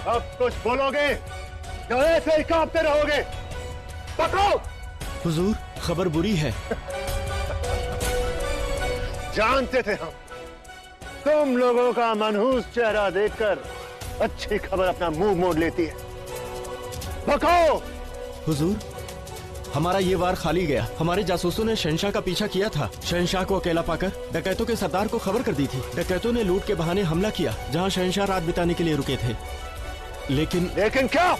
अब कुछ बोलोगे या ऐसे ही कांपते रहोगे? पकड़ो। हुजूर, खबर बुरी है। जानते थे हम, तुम लोगों का मनहूस चेहरा देखकर अच्छी खबर अपना मुंह मोड़ लेती है। पकड़ो। हुजूर, हमारा ये वार खाली गया। हमारे जासूसों ने शहंशाह का पीछा किया था। शहंशाह को अकेला पाकर डकैतों के सरदार को खबर कर दी थी। डकैतों ने लूट के बहाने हमला किया जहां शहंशाह रात बिताने के लिए रुके थे। लेकिन क्या?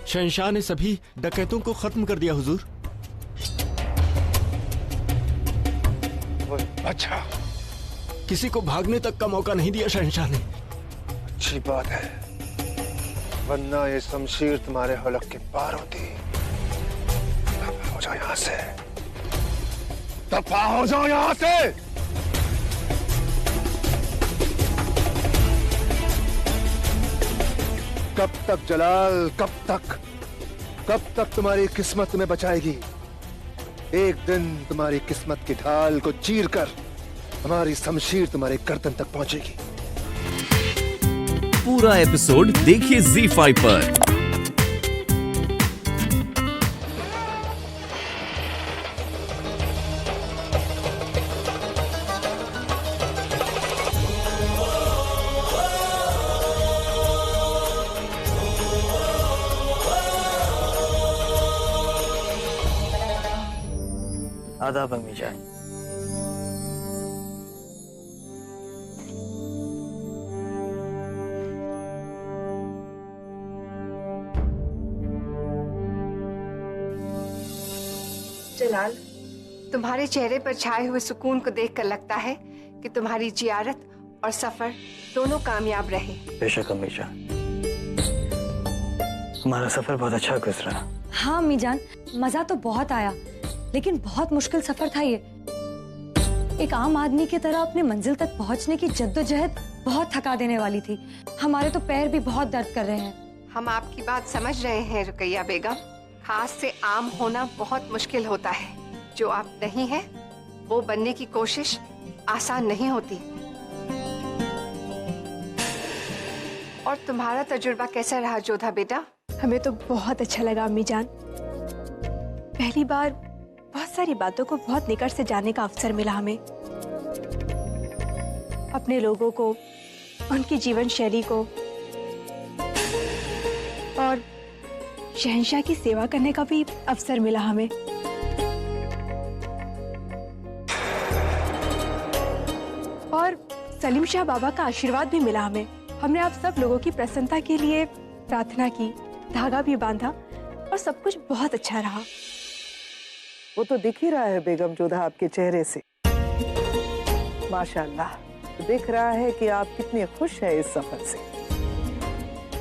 शहंशाह ने सभी डकैतों को खत्म कर दिया हुजूर। अच्छा, किसी को भागने तक का मौका नहीं दिया शहंशाह ने। अच्छी बात है, वरना ये शमशीर तुम्हारे हलक के पार होती। दफा हो जाओ यहाँ से, दफा हो जाओ यहाँ से। कब तक जलाल, कब तक तुम्हारी किस्मत तुम्हें बचाएगी? एक दिन तुम्हारी किस्मत की ढाल को चीरकर हमारी शमशीर तुम्हारे गर्दन तक पहुंचेगी। पूरा एपिसोड देखिए ZEE5 पर। आदाब अम्मी जान। जलाल, तुम्हारे चेहरे पर छाए हुए सुकून को देखकर लगता है कि तुम्हारी जियारत और सफर दोनों कामयाब रहे। बेशक अम्मी जान, हमारा सफर बहुत अच्छा गुजरा। हाँ अम्मी जान, मजा तो बहुत आया, लेकिन बहुत मुश्किल सफर था ये। एक आम आदमी की तरह अपने मंजिल तक पहुंचने की जद्दोजहद बहुत थका देने वाली थी। हमारे तो पैर भी बहुत दर्द कर रहे हैं। हम आपकी बात समझ रहे हैं रुकैया बेगम। खास से आम होना बहुत मुश्किल होता है। जो आप नहीं हैं, वो बनने की कोशिश आसान नहीं होती। और तुम्हारा तजुर्बा कैसा रहा जोधा बेटा? हमें तो बहुत अच्छा लगा अम्मी जान। पहली बार बहुत सारी बातों को बहुत निकट से जानने का अवसर मिला हमें। अपने लोगों को, उनकी जीवन शैली को और शहंशाह की सेवा करने का भी अवसर मिला हमें। और सलीम शाह बाबा का आशीर्वाद भी मिला हमें। हमने आप सब लोगों की प्रसन्नता के लिए प्रार्थना की, धागा भी बांधा और सब कुछ बहुत अच्छा रहा। वो तो दिख ही रहा है बेगम जोधा आपके चेहरे से। माशाल्लाह, दिख रहा है कि आप कितने खुश हैं इस सफर से।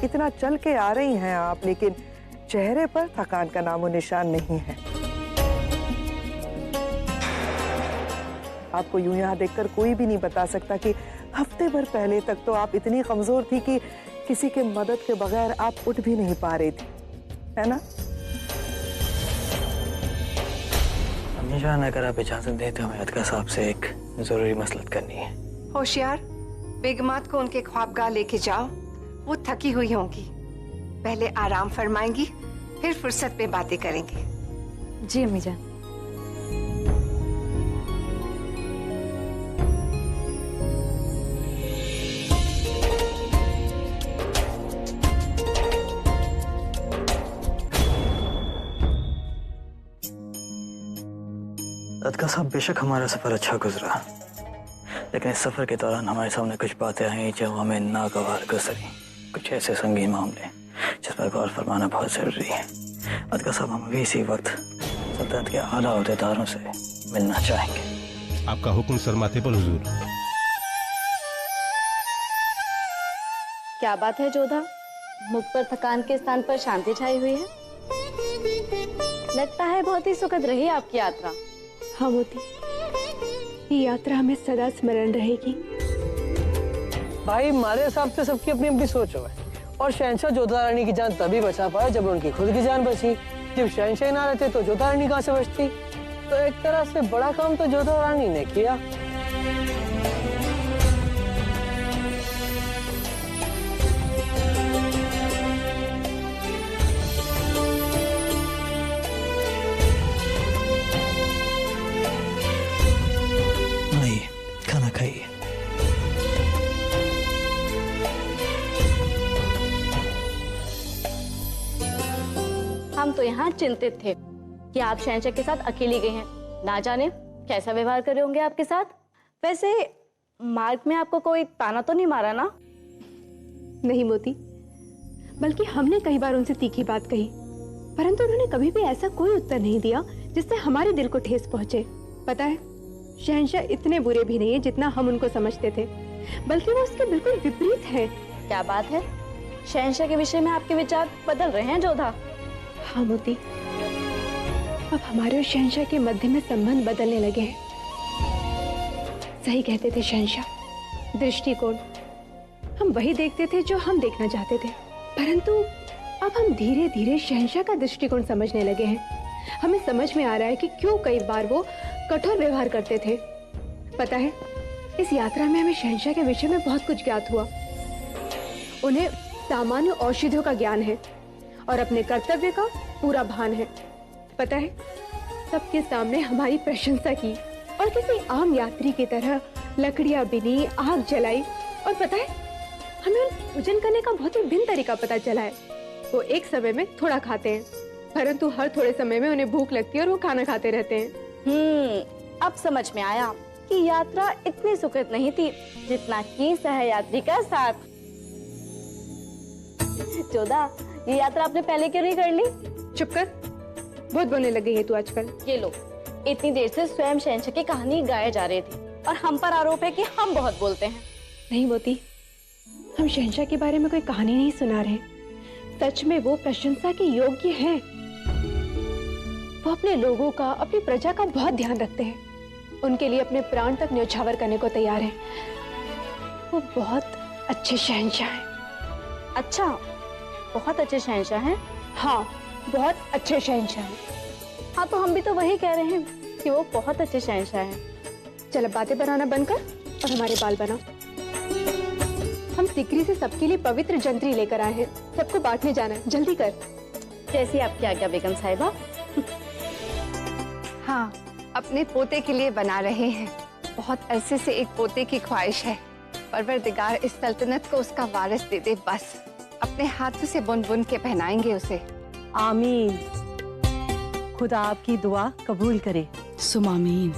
इतना चल के आ रही हैं आप, लेकिन चेहरे पर थकान का नामो निशान नहीं है। आपको यूं यहाँ देखकर कोई भी नहीं बता सकता कि हफ्ते भर पहले तक तो आप इतनी कमजोर थी कि किसी के मदद के बगैर आप उठ भी नहीं पा रही थी, है ना? अम्मी जान, अगर आप इजाजत दें तो हमें अदका साहब से एक जरूरी मसलत करनी है। होशियार, बेगमात को उनके ख्वाबगाह लेके जाओ। वो थकी हुई होंगी, पहले आराम फरमाएंगी, फिर फुर्सत में बातें करेंगे। जी अम्मी जान। अदका साहब, बेशक हमारा सफर अच्छा गुजरा, लेकिन इस सफर के दौरान हमारे सामने कुछ बातें आई जो हमें नागवार गुजरी। कुछ ऐसे संगीन मामले जिस पर गौर फरमाना बहुत जरूरी है। अदका साहब, हम अभी इसी वक्त सल्तनत के आला अहदेदारों से मिलना चाहेंगे। आपका हुक्म सर माथेबल हुजूर। क्या बात है जोधा, मुख पर थकान के स्थान पर शांति छाई हुई है। लगता है बहुत ही सुखद रही आपकी यात्रा। हाँ मोती, ये यात्रा हमें सदा स्मरण रहेगी। भाई, हमारे हिसाब से सबकी अपनी अपनी सोच है, और शहंशाह जोधा रानी की जान तभी बचा पाया जब उनकी खुद की जान बची। जब शहंशाह ना रहते तो जोधा रानी कहाँ से बचती? तो एक तरह से बड़ा काम तो जोधा रानी ने किया। हम तो यहाँ चिंतित थे कि आप शहंशाह के साथ अकेली गई हैं, ना जाने कैसा व्यवहार करे होंगे आपके साथ। वैसे मार्ग में आपको कोई ताना तो नहीं मारा ना? नहीं मोती, बल्कि हमने कई बार उनसे तीखी बात कही, परंतु उन्होंने कभी भी ऐसा कोई उत्तर नहीं दिया जिससे हमारे दिल को ठेस पहुंचे। पता है, शहंशाह इतने बुरे भी नहीं है जितना हम उनको समझते थे, बल्कि वो उसके बिल्कुल विपरीत है। क्या बात है, शहंशाह के विषय में आपके विचार बदल रहे हैं जोधा? हाँ मोती, अब हमारे और शहंशाह के मध्य में संबंध बदलने लगे हैं। सही कहते थे शहंशाह, दृष्टिकोण, हम वही देखते थे जो हम देखना चाहते थे, परंतु अब हम धीरे धीरे शहंशाह का दृष्टिकोण समझने लगे हैं। हमें समझ में आ रहा है कि क्यों कई बार वो कठोर व्यवहार करते थे। पता है, इस यात्रा में हमें शहंशाह के विषय में बहुत कुछ ज्ञात हुआ। उन्हें सामान्य औषधियों का ज्ञान है और अपने कर्तव्य का पूरा भान है। पता है, सबके सामने हमारी प्रशंसा की और किसी आम यात्री की तरह लकड़ियां बिनी, आग जलाई। और पता है, हमें उन पूजन करने का बहुत ही भिन्न तरीका पता चला है। वो एक समय में थोड़ा खाते हैं, परंतु हर थोड़े समय में उन्हें भूख लगती है और वो खाना खाते रहते हैं। अब समझ में आया कि यात्रा इतनी सुखद नहीं थी जितना कि सहयात्री का साथ। जोधा, ये यात्रा आपने पहले क्यों नहीं कर ली? चुप कर, बहुत बोलने लग गई है तू आजकल। ये लो, इतनी देर से स्वयं शहंशाह की कहानी गाए जा रही थी और हम पर आरोप है कि हम बहुत बोलते हैं। नहीं मोती, हम शहंशाह के बारे में कोई कहानी नहीं सुना रहे। सच में वो प्रशंसा के योग्य हैं। वो अपने लोगों का, अपनी प्रजा का बहुत ध्यान रखते हैं, उनके लिए अपने प्राण तक न्यौछावर करने को तैयार हैं। वो बहुत अच्छे शहंशाह हैं। अच्छा, बहुत अच्छे शहंशाह हैं? हाँ, बहुत अच्छे शहंशाह हैं। हाँ, तो हम भी तो वही कह रहे हैं कि वो बहुत अच्छे शहंशाह हैं। चल अब बातें बनाना बंद कर और हमारे बाल बना। हम सिकरी से सबके लिए पवित्र जंतरी लेकर आए हैं, सबको बांटने जाना है, जल्दी कर। जैसी आपकी आज्ञा बेगम साहिबा। हाँ, अपने पोते के लिए बना रहे हैं। बहुत अरसे से एक पोते की ख्वाहिश है। परवरदिगार इस सल्तनत को उसका वारिस दे दे बस। अपने हाथों से बुन बुन के पहनाएंगे उसे। आमीन। खुदा आपकी दुआ कबूल करे। सुमामीन।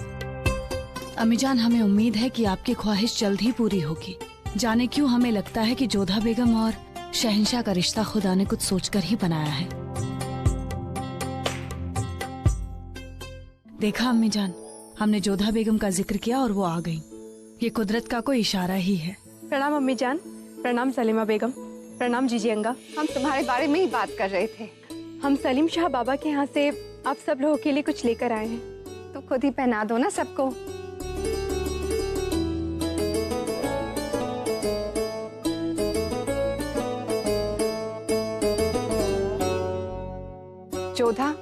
अम्मीजान, हमें उम्मीद है कि आपकी ख्वाहिश जल्द ही पूरी होगी। जाने क्यों हमें लगता है कि जोधा बेगम और शहंशाह का रिश्ता खुदा ने कुछ सोचकर ही बनाया है। देखा अम्मीजान, हमने जोधा बेगम का जिक्र किया और वो आ गई। ये कुदरत का कोई इशारा ही है। प्रणाम अम्मी जान। प्रणाम सलीमा बेगम। प्रणाम जीजी अंगा। हम तुम्हारे बारे में ही बात कर रहे थे। हम सलीम शाह बाबा के यहाँ से आप सब लोगों के लिए कुछ लेकर आए हैं। तो खुद ही पहना दो ना सबको। जोधा,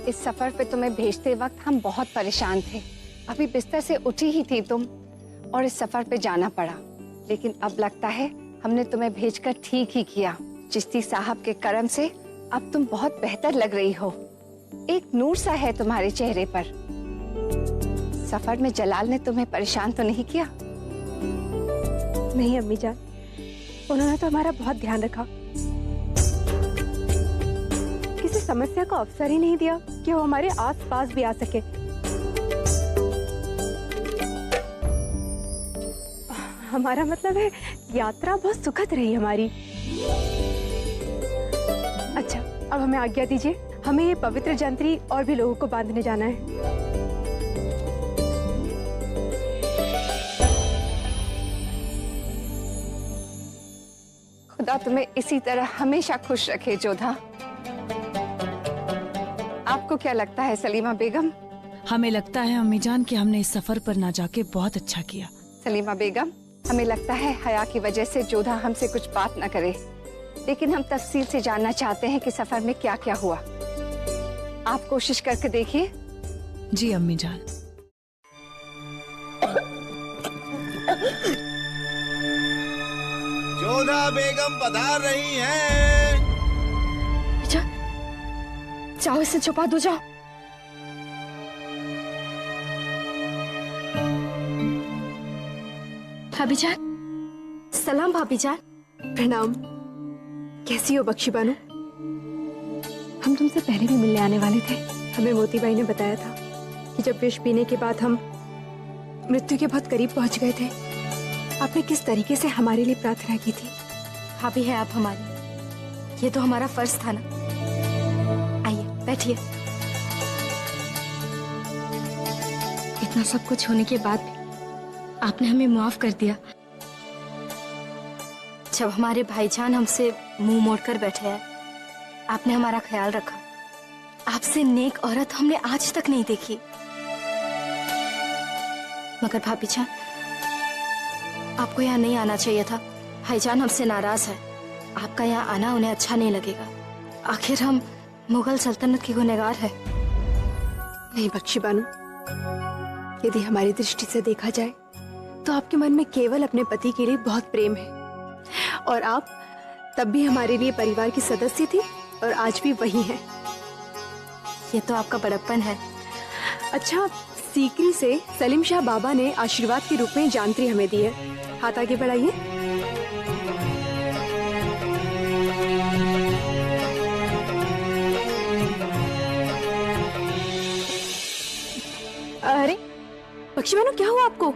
इस सफर पे तुम्हें भेजते वक्त हम बहुत परेशान थे। अभी बिस्तर से उठी ही थी तुम और इस सफर पे जाना पड़ा। लेकिन अब लगता है हमने तुम्हें भेजकर ठीक ही किया। चिश्ती साहब के करम से अब तुम बहुत बेहतर लग रही हो। एक नूर सा है तुम्हारे चेहरे पर। सफर में जलाल ने तुम्हें परेशान तो नहीं किया? नहीं अम्मी जान, उन्होंने तो हमारा बहुत ध्यान रखा। किसी समस्या को अवसर ही नहीं दिया कि वो हमारे आस-पास भी आ सके। हमारा मतलब है यात्रा बहुत सुखद रही हमारी। अच्छा, अब हमें आज्ञा दीजिए, हमें ये पवित्र जंतरी और भी लोगों को बांधने जाना है। खुदा तुम्हें इसी तरह हमेशा खुश रखे जोधा। आपको क्या लगता है सलीमा बेगम? हमें लगता है अम्मीजान कि हमने इस सफर पर ना जाके बहुत अच्छा किया। सलीमा बेगम, हमें लगता है हया की वजह से जोधा हमसे कुछ बात न करे, लेकिन हम तफसील से जानना चाहते हैं कि सफर में क्या क्या हुआ। आप कोशिश करके देखिए। जी अम्मीजान। जोधा बेगम पधार रही हैं। जाओ, इसे छुपा दो, जाओ। भाभी जान। सलाम भाभी जान। प्रणाम। कैसी हो बख्शी बानो? हम तुमसे पहले भी मिलने आने वाले थे। हमें मोती बाई ने बताया था कि जब विष पीने के बाद हम मृत्यु के बहुत करीब पहुंच गए थे, आपने किस तरीके से हमारे लिए प्रार्थना की थी। भाभी है आप हमारी, ये तो हमारा फर्ज था ना। आइए बैठिए। इतना सब कुछ होने के बाद भी आपने हमें माफ कर दिया। जब हमारे भाईजान हमसे मुंह मोड़कर बैठे हैं, आपने हमारा ख्याल रखा। आपसे नेक औरत हमने आज तक नहीं देखी। मगर भाभी जान, आपको यहाँ नहीं आना चाहिए था। भाईजान हमसे नाराज है। आपका यहाँ आना उन्हें अच्छा नहीं लगेगा। आखिर हम मुगल सल्तनत के गुनहगार हैं। नहीं बख्शी बानू, यदि हमारी दृष्टि से देखा जाए तो आपके मन में केवल अपने पति के लिए बहुत प्रेम है, और आप तब भी हमारे लिए परिवार की सदस्य थी और आज भी वही है। ये तो आपका बड़प्पन है। अच्छा, सीकरी से सलीम शाह बाबा ने आशीर्वाद के रूप में जानत्री हमें दी है। हाथ आगे बढ़ाइए। अरे बख्शी बानू, क्या हुआ आपको?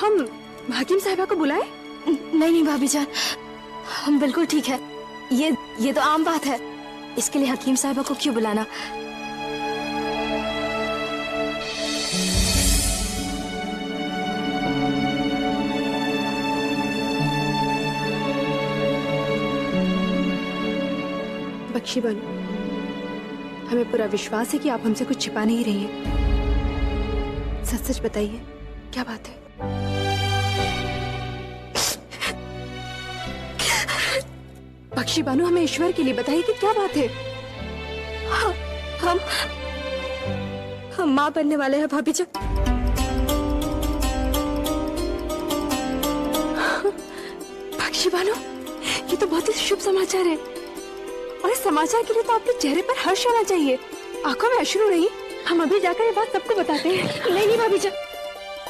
हम हकीम साहिबा को बुलाए? नहीं भाभी जान, हम बिल्कुल ठीक है। ये तो आम बात है। इसके लिए हकीम साहिबा को क्यों बुलाना? बख्शी बानू, हमें पूरा विश्वास है कि आप हमसे कुछ छिपा नहीं रही हैं। सच सच बताइए, क्या बात है? बख्शी बानू, हमें ईश्वर के लिए बताइए कि क्या बात है? हम माँ बनने वाले हैं भाभी जान। बख्शी बानू, ये तो बहुत ही शुभ समाचार है, और इस समाचार के लिए तो आपके चेहरे पर हर्ष होना चाहिए। आंखों में अश्रु नहीं। हम अभी जाकर ये बात सबको बताते हैं। नहीं भाभी जान,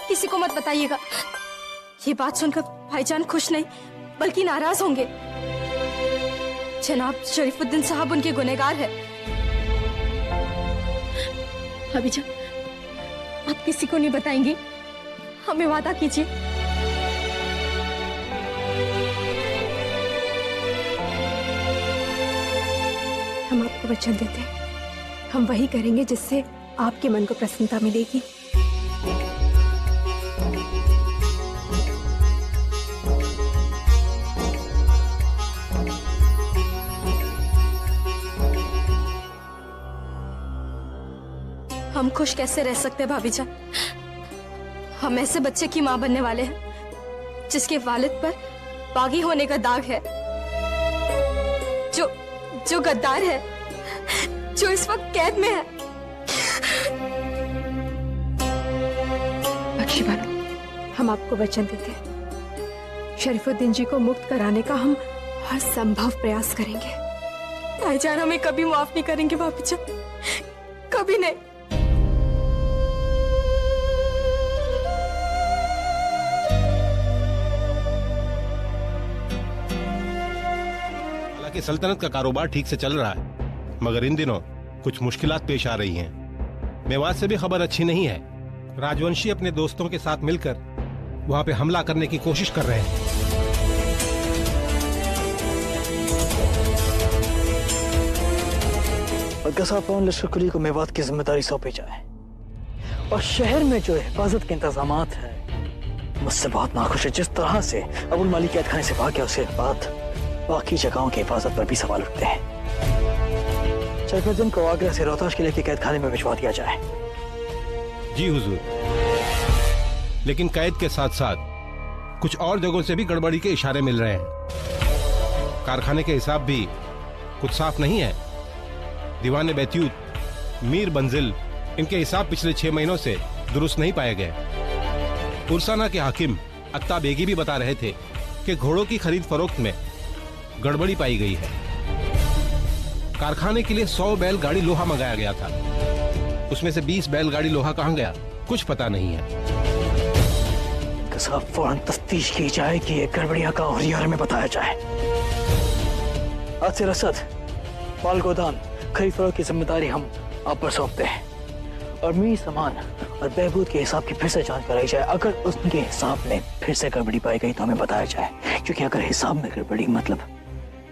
किसी को मत बताइएगा। ये बात सुनकर भाईजान खुश नहीं बल्कि नाराज होंगे। जनाब शरीफुद्दीन साहब उनके गुनहगार है। भाभी जान, आप किसी को नहीं बताएंगी? हमें वादा कीजिए। हम आपको वचन देते हैं, हम वही करेंगे जिससे आपके मन को प्रसन्नता मिलेगी। हम खुश कैसे रह सकते हैं भाभी जान? हम ऐसे बच्चे की माँ बनने वाले हैं जिसके वालिद पर बागी होने का दाग है, जो गद्दार है, जो इस वक्त कैद में है। बख्शी बानू, हम आपको वचन देते हैं, शरीफुद्दीन जी को मुक्त कराने का हम हर संभव प्रयास करेंगे। भाईजान हमें कभी माफ नहीं करेंगे भाभी जान, कभी नहीं। हालांकि सल्तनत का कारोबार ठीक से चल रहा है, मगर इन दिनों कुछ मुश्किलात पेश आ रही हैं। मेवात से भी खबर अच्छी नहीं है। राजवंशी अपने दोस्तों के साथ मिलकर वहां पे हमला करने की कोशिश कर रहे हैं। साहब लश्कर कुली को मेवात की जिम्मेदारी सौंपी जाए, और शहर में जो हिफाजत के इंतजामात है, मुझसे बहुत नाखुश है। जिस तरह से अबुल मालिक कैद खाने से भाग गया, उसके बाद बाकी जगहों की हिफाजत पर भी सवाल उठते हैं। शरीफुद्दीन को आगरा से रोहताश किले के कैद खाने में भिजवा दिया जाए। जी हुजूर, लेकिन कैद के साथ साथ कुछ और जगहों से भी गड़बड़ी के इशारे मिल रहे हैं। कारखाने के हिसाब भी कुछ साफ नहीं है। दीवाने बैतूत, मीर बंजिल, इनके हिसाब पिछले 6 महीनों से दुरुस्त नहीं पाए गए। उर्साना के हाकिम अत्ता बेगी भी बता रहे थे कि घोड़ों की खरीद फरोख्त में गड़बड़ी पाई गई है। कारखाने के लिए 100 बैलगाड़ी लोहा मंगाया गया था, उसमें से 20 बैलगाड़ी लोहा कहां गया कुछ पता नहीं है। साहब फौरन तफ्तीश की जाए कि ये गड़बड़ियां का हुरियार में बताया जाए। आसिर असद माल गोदाम खरीद फरोख्त की जिम्मेदारी हम आप पर सौंपते हैं और मेरी सामान और बहबूद के हिसाब की फिर से जांच कराई जाए। अगर उसके हिसाब में फिर से गड़बड़ी पाई गई तो हमें बताया जाए, क्योंकि अगर हिसाब में गड़बड़ी मतलब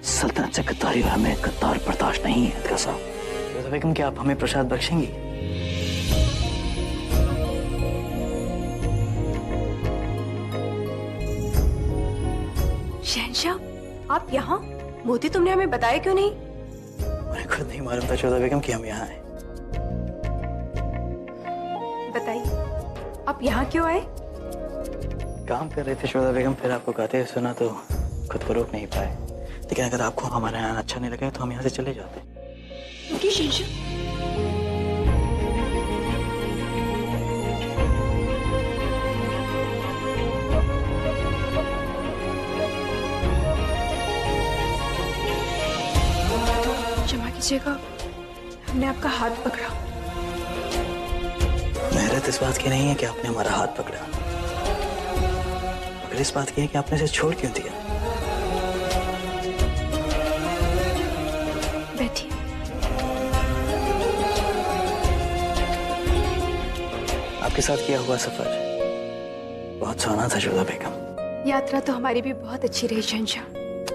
सल्तनत से गद्दारी और हमें गद्दार बर्दाश्त नहीं है। इनका साहब बेगम, क्या आप हमें प्रसाद बख्शेंगी? शहंशाह आप यहाँ? मोती तुमने हमें बताया क्यों नहीं? मुझे खुद नहीं मालूम था चौधरी बेगम कि हम यहाँ आए। बताइए आप यहाँ क्यों आए? काम कर रहे थे चौधरी बेगम, फिर आपको गाते हुए सुना तो खुद को रोक नहीं पाए। लेकिन अगर आपको हमारा यहाँ अच्छा नहीं लगे तो हम यहाँ से चले जाते। रुकिए शहंशाह, क्षमा कीजिएगा, हमने आपका हाथ पकड़ा। मेहरत इस बात की नहीं है कि आपने हमारा हाथ पकड़ा, मगर इस बात की है कि आपने इसे छोड़ क्यों दिया। बैठिए। आपके साथ किया हुआ सफर बहुत सुहाना था चौधरी बेगम। यात्रा तो हमारी भी बहुत अच्छी रही शहंशाह।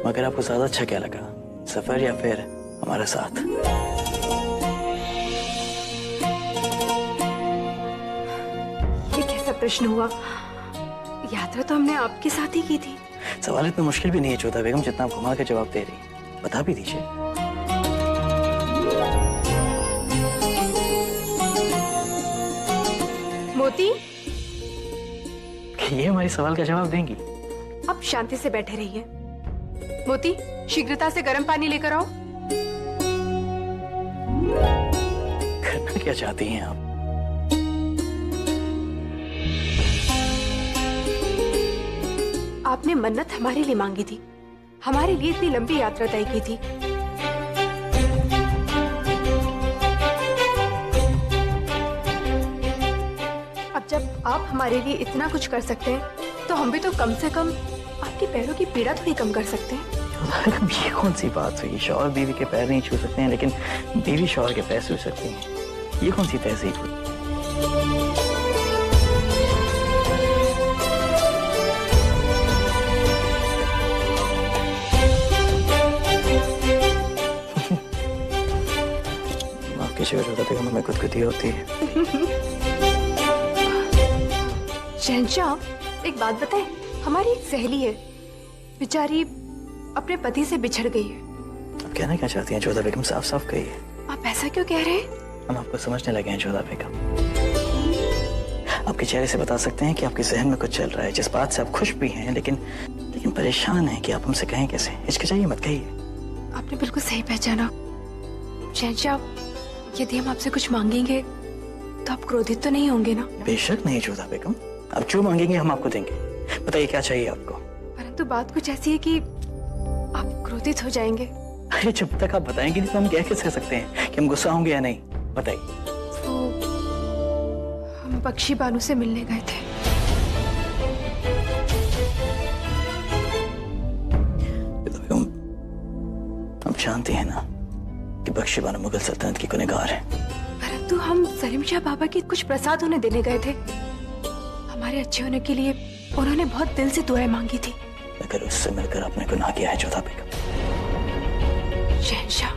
मगर आपको ज्यादा अच्छा क्या लगा, सफर या फिर हमारा साथ? ये कैसा प्रश्न हुआ? यात्रा तो हमने आपके साथ ही की थी। सवाल इतना मुश्किल भी नहीं है चौधरी बेगम जितना आप घुमा के जवाब दे रही। बता भी दीजिए। मोती, ये हमारे सवाल का जवाब देंगी? आप शांति से बैठे रहिए। मोती, शीघ्रता से गर्म पानी लेकर आओ। करना क्या चाहती हैं आप? आपने मन्नत हमारे लिए मांगी थी, हमारे लिए इतनी लंबी यात्रा तय की थी। अब जब आप हमारे लिए इतना कुछ कर सकते हैं तो हम भी तो कम से कम आपके पैरों की पीड़ा थोड़ी कम कर सकते हैं। ये कौन सी बात हुई? शौहर बीवी के पैर नहीं छू सकते हैं लेकिन बीवी शौहर के पैर छू सकती हैं। ये कौन सी तहजीब हुई? माफ कीजिएगा चौधरी बेगम, हमें खुदकुशी होती है। शहंशाह, एक बात बताएं, हमारी एक सहेली है, बेचारी अपने पति से बिछड़ गई है। आप कहना क्या चाहती हैं चौधरी बेगम? साफ साफ कहिए। आप ऐसा क्यों कह रहे हैं? हम आपको समझने लगे हैं चौधरी बेगम। आपके चेहरे से बता सकते हैं कि आपके जहन में कुछ चल रहा है, जिस बात से आप खुश भी हैं लेकिन परेशान हैं कि आप हमसे कहें कैसे। हिचकिचाइए मत, कहिए। आपने बिल्कुल सही पहचाना शहंशाह, यदि हम आपसे कुछ मांगेंगे तो आप क्रोधित तो नहीं होंगे ना? बेशक नहीं चौधरी बेगम, आप जो मांगेंगे हम आपको देंगे। बताइए क्या चाहिए आपको? परंतु बात कुछ ऐसी है कि आप क्रोधित हो जाएंगे। अरे जब तक आप बताएंगे नहीं तो हम क्या कह सकते हैं कि हम गुस्सा होंगे या नहीं? बताइए। वो हम बख्शी बानू से मिलने गए थे। आप जानती हैं ना कि बख्शी बानू मुगल सल्तनत की गुनहगार है। परंतु हम सलीम शाह बाबा की कुछ प्रसाद उन्हें देने गए थे। हमारे अच्छे होने के लिए उन्होंने बहुत दिल से दुआएं मांगी थी। मगर उससे मिलकर आपने गुनाह किया है चौधरी बेगम। शहंशाह,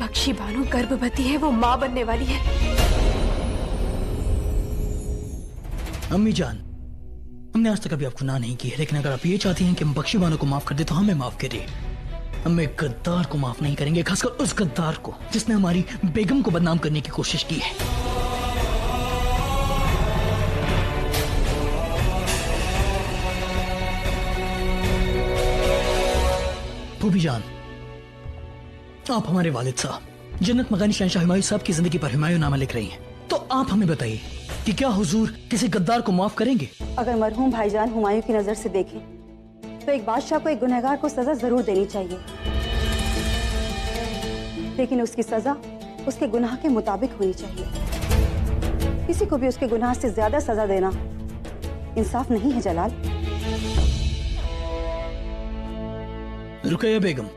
बख्शी बानू गर्भवती है, वो माँ बनने वाली है। अम्मी जान, हमने आज तक कभी आपको ना नहीं की है, लेकिन अगर आप ये चाहती हैं कि हम बख्शी बानू को माफ कर दे तो हमें माफ करिए। हम एक गद्दार को माफ नहीं करेंगे, खासकर उस गद्दार को जिसने हमारी बेगम को बदनाम करने की कोशिश की है। भूबी जान, आप हमारे वालिद साहब जन्नत मकानी शहंशाह हुमायूं साहब की जिंदगी पर हुमायूंनामा लिख रही हैं, तो आप हमें बताइए कि क्या हुजूर किसी गद्दार को माफ करेंगे? अगर मरहूम भाईजान हुमायूं की नजर से देखें तो एक बादशाह को एक गुनहगार को सजा जरूर देनी चाहिए, लेकिन उसकी सजा उसके गुनाह के मुताबिक होनी चाहिए। किसी को भी उसके गुनाह से ज्यादा सजा देना इंसाफ नहीं है जलाल। रुकैया बेगम,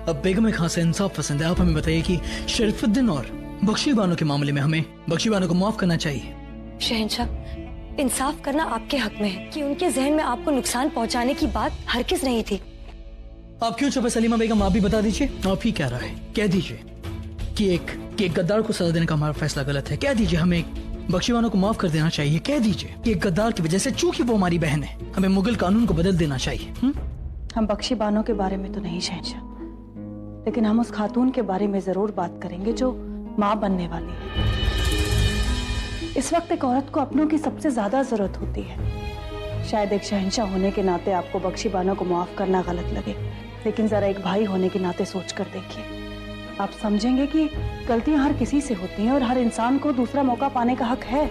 अब बेगम खां से इंसाफ पसंद है। आप हमें बताइए कि शरीफुद्दीन और बख्शी बानो के मामले में हमें बख्शी बानो को माफ करना चाहिए। शहंशाह, इंसाफ करना आपके हक में है कि उनके जहन में आपको नुकसान पहुंचाने की बात हरगिज नहीं थी। आप क्यों चुप है सलीमा बेगम? आप भी बता दीजिए। आप ही कह रहा है, कह दीजिए कि एक गद्दार को सजा देने का हमारा फैसला गलत है। कह दीजिए हमें बख्शी बानो को माफ कर देना चाहिए। कह दीजिए कि एक गद्दार की वजह से, चूंकि वो हमारी बहन है, हमें मुगल कानून को बदल देना चाहिए। हम बख्शी बानो के बारे में तो नहीं शहंशाह, लेकिन हम उस खातून के बारे में जरूर बात करेंगे जो माँ बनने वाली है। इस वक्त एक औरत को अपनों की सबसे ज्यादा जरूरत होती है। शायद एक शहंशाह होने के नाते आपको बख्शी बानो को माफ करना गलत लगे, लेकिन जरा एक भाई होने के नाते सोच कर देखिए। आप समझेंगे कि गलतियां हर किसी से होती हैं और हर इंसान को दूसरा मौका पाने का हक है।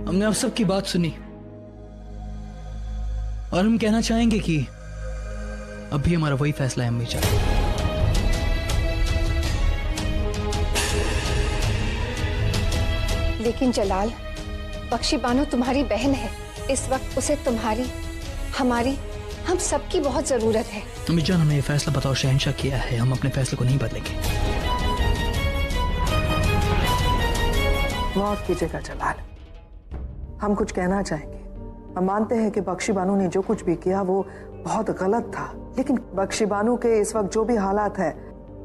हमने आप सबकी बात सुनी और हम कहना चाहेंगे कि अब भी हमारा वही फैसला है अम्मी जान। लेकिन जलाल, बख्शी बानो तुम्हारी बहन है। इस वक्त उसे तुम्हारी, हमारी, हम सबकी बहुत जरूरत है। अम्मी जान, हमें ये फैसला बताओ शहंशाह किया है, हम अपने फैसले को नहीं बदलेंगे। माफ कीजिएगा जलाल, हम कुछ कहना चाहेंगे। हम मानते हैं कि बख्शी बानो ने जो कुछ भी किया वो बहुत गलत था, लेकिन बख्शी बानो के इस वक्त जो भी हालात है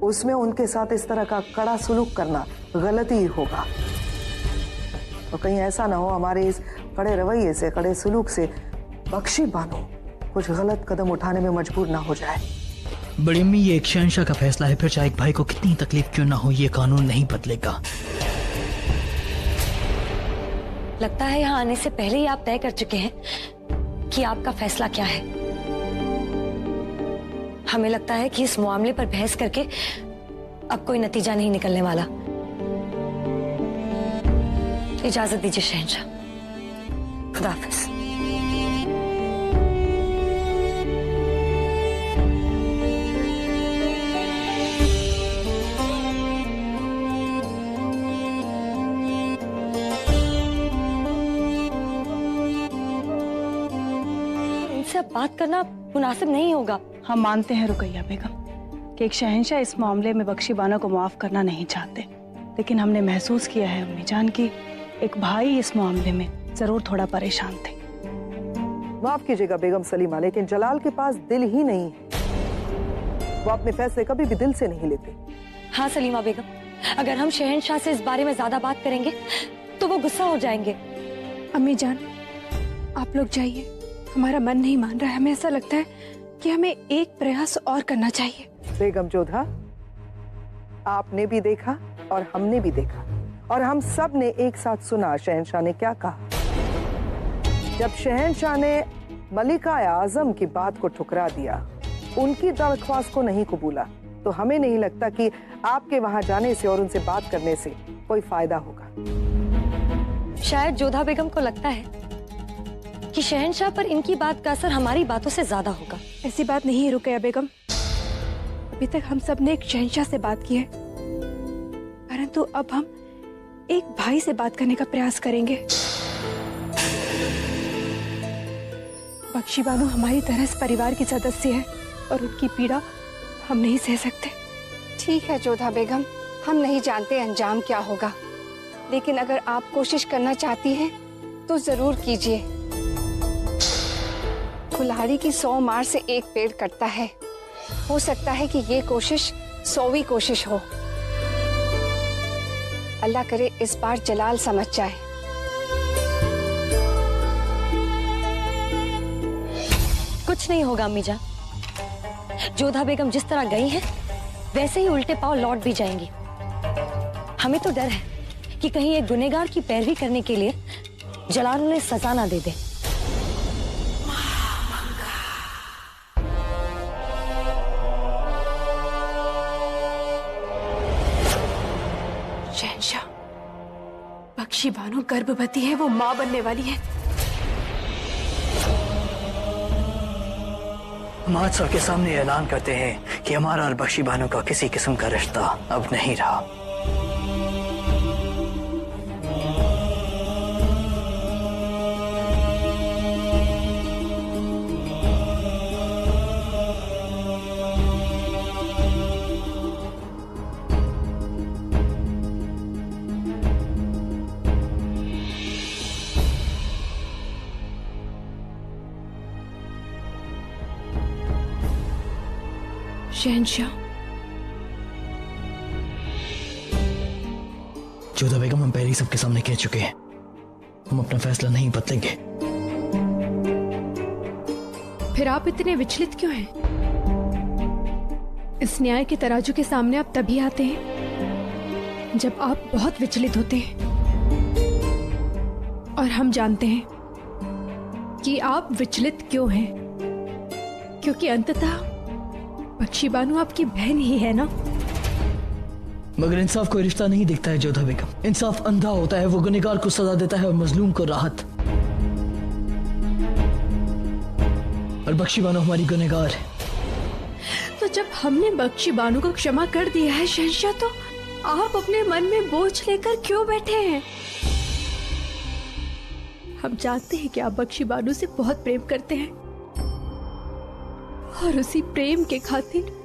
उसमें उनके साथ इस तरह का कड़ा सुलूक करना गलती ही होगा। तो कहीं ऐसा ना हो हमारे इस कड़े रवैये से, कड़े सुलूक से बख्शी बानो कुछ गलत कदम उठाने में मजबूर ना हो जाए। बड़ी अम्मी, ये एक शहंशाह का फैसला है, फिर चाहे एक भाई को कितनी तकलीफ क्यों ना हो, ये कानून नहीं बदलेगा। लगता है यहाँ आने से पहले ही आप तय कर चुके हैं कि आपका फैसला क्या है। हमें लगता है कि इस मामले पर बहस करके अब कोई नतीजा नहीं निकलने वाला। इजाजत दीजिए शहंशाह, खुदा हाफिज। इनसे अब बात करना मुनासिब नहीं होगा। हम मानते हैं रुकैया बेगम कि एक शहंशाह इस मामले में बख्शी बानो को माफ करना नहीं चाहते, लेकिन हमने महसूस किया है अम्मी जान की एक भाई इस मामले में जरूर थोड़ा परेशान थे। माफ कीजिएगा बेगम सलीमा, लेकिन जलाल के पास दिल ही नहीं है। वो अपने फैसले कभी भी दिल से नहीं लेते। हाँ सलीमा बेगम, अगर हम शहंशाह से इस बारे में ज्यादा बात करेंगे तो वो गुस्सा हो जाएंगे। अम्मी जान, आप लोग जाइए, हमारा मन नहीं मान रहा है। हमें ऐसा लगता है कि हमें एक प्रयास और करना चाहिए। बेगम जोधा, आपने भी देखा और हमने भी देखा और हम सब ने एक साथ सुना शहंशाह ने क्या कहा। जब शहंशाह ने मलिका आजम की बात को ठुकरा दिया, उनकी दरख्वास्त को नहीं कबूला, तो हमें नहीं लगता कि आपके वहां जाने से और उनसे बात करने से कोई फायदा होगा। शायद जोधा बेगम को लगता है कि शहंशाह पर इनकी बात का असर हमारी बातों से ज्यादा होगा। ऐसी बात नहीं है रुकैया बेगम, अभी तक हम सब ने एक शहंशाह से बात की है, परंतु अब हम एक भाई से बात करने का प्रयास करेंगे। बख्शी बानो हमारी तरह इस परिवार की सदस्य है और उनकी पीड़ा हम नहीं सह सकते। ठीक है जोधा बेगम, हम नहीं जानते अंजाम क्या होगा, लेकिन अगर आप कोशिश करना चाहती हैं तो जरूर कीजिए। कुल्हाड़ी की 100 मार से एक पेड़ कटता है। हो सकता है कि ये कोशिश 100वीं कोशिश हो। अल्लाह करे इस बार जलाल समझ जाए। कुछ नहीं होगा अम्मी जान, जोधा बेगम जिस तरह गई है वैसे ही उल्टे पांव लौट भी जाएंगी। हमें तो डर है कि कहीं एक गुनहगार की पैरवी करने के लिए जलाल उन्हें सजा ना दे दे। शहंशाह, बख्शी बानो गर्भवती है, वो माँ बनने वाली है। हम आज सबके सामने ऐलान करते हैं कि हमारा और बख्शी बानो का किसी किस्म का रिश्ता अब नहीं रहा। शहंशाह। जोधा बेगम, हम पहले ही सबके सामने कह चुके हैं, हम अपना फैसला नहीं बदलेंगे। फिर आप इतने विचलित क्यों हैं? इस न्याय के तराजू के सामने आप तभी आते हैं जब आप बहुत विचलित होते हैं, और हम जानते हैं कि आप विचलित क्यों हैं, क्योंकि अंततः बख्शी बानो आपकी बहन ही है ना। मगर इंसाफ कोई रिश्ता नहीं देखता है जोधा बेगम। इंसाफ अंधा होता है, वो गुनहगार को सजा देता है और मजलूम को राहत। और बख्शी बानो हमारी गुनहगार है। तो जब हमने बख्शी बानो को क्षमा कर दिया है शहंशाह, तो आप अपने मन में बोझ लेकर क्यों बैठे हैं? हम जानते हैं कि आप बख्शी बानो से बहुत प्रेम करते हैं, और उसी प्रेम के खातिर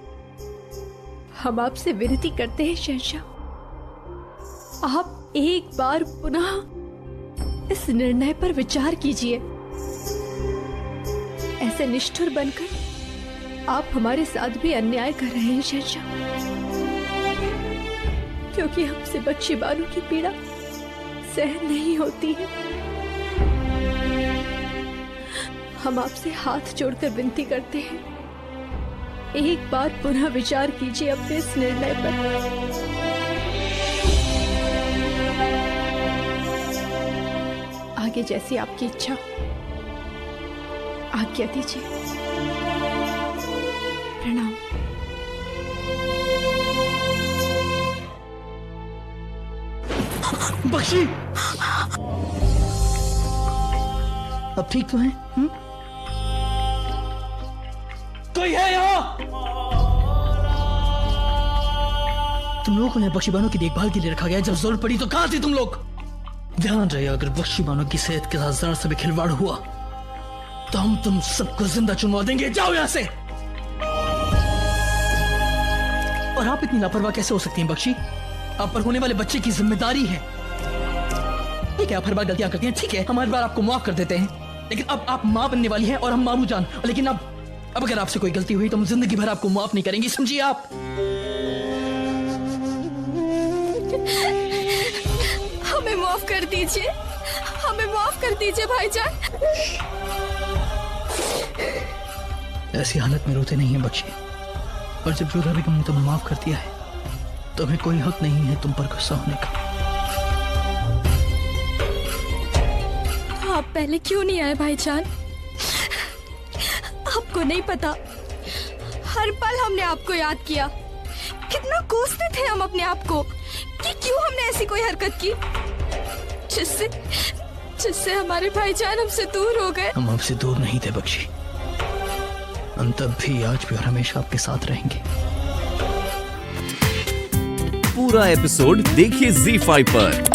हम आपसे विनती करते हैं शहंशाह, आप एक बार पुनः इस निर्णय पर विचार कीजिए। ऐसे निष्ठुर बनकर आप हमारे साथ भी अन्याय कर रहे हैं शहंशाह, क्योंकि हमसे बख्शी बानो की पीड़ा सहन नहीं होती है। हम आपसे हाथ जोड़कर विनती करते हैं, एक बार पुनः विचार कीजिए अपने इस निर्णय पर। आगे जैसी आपकी इच्छा, आज्ञा दीजिए। प्रणाम। बख्शी, अब ठीक तो है? कोई है यहाँ? तुम लोगों को यहाँ बख्शी बानो की देखभाल के लिए रखा गया। जब जरूरत पड़ी तो कहां थे तुम लोग? ध्यान रहे, अगर बख्शी बानो की सेहत के साथ जरा सा भी खिलवाड़ हुआ तो हम तुम सबको जिंदा चुनवा देंगे। जाओ यहाँ से। और आप इतनी लापरवाह कैसे हो सकती हैं बख्शी? आप पर होने वाले बच्चे की जिम्मेदारी है। ठीक है, आप हर बार गलतियां करती हैं, ठीक है, हम हर बार आपको माफ कर देते हैं, लेकिन अब आप मां बनने वाली हैं और हम मामू जान। लेकिन अब अगर आपसे कोई गलती हुई तो हम जिंदगी भर आपको माफ नहीं करेंगे, समझिए आप? हमें माफ कर दीजिए, हमें माफ कर दीजिए भाईजान। ऐसी हालत में रोते नहीं है बच्चे, और जब जोधा बेगम ने तुम्हें माफ कर दिया है तो हमें कोई हक नहीं है तुम पर गुस्सा होने का। आप पहले क्यों नहीं आए भाईजान? आपको नहीं पता, हर पल हमने आपको याद किया। कितना कोसते थे हम अपने आप को कि क्यों हमने ऐसी कोई हरकत की जिससे हमारे भाईजान हमसे दूर हो गए। हम आपसे दूर नहीं थे बख्शी, हम तब भी, आज भी और हमेशा आपके साथ रहेंगे। पूरा एपिसोड देखिए ZEE5 पर।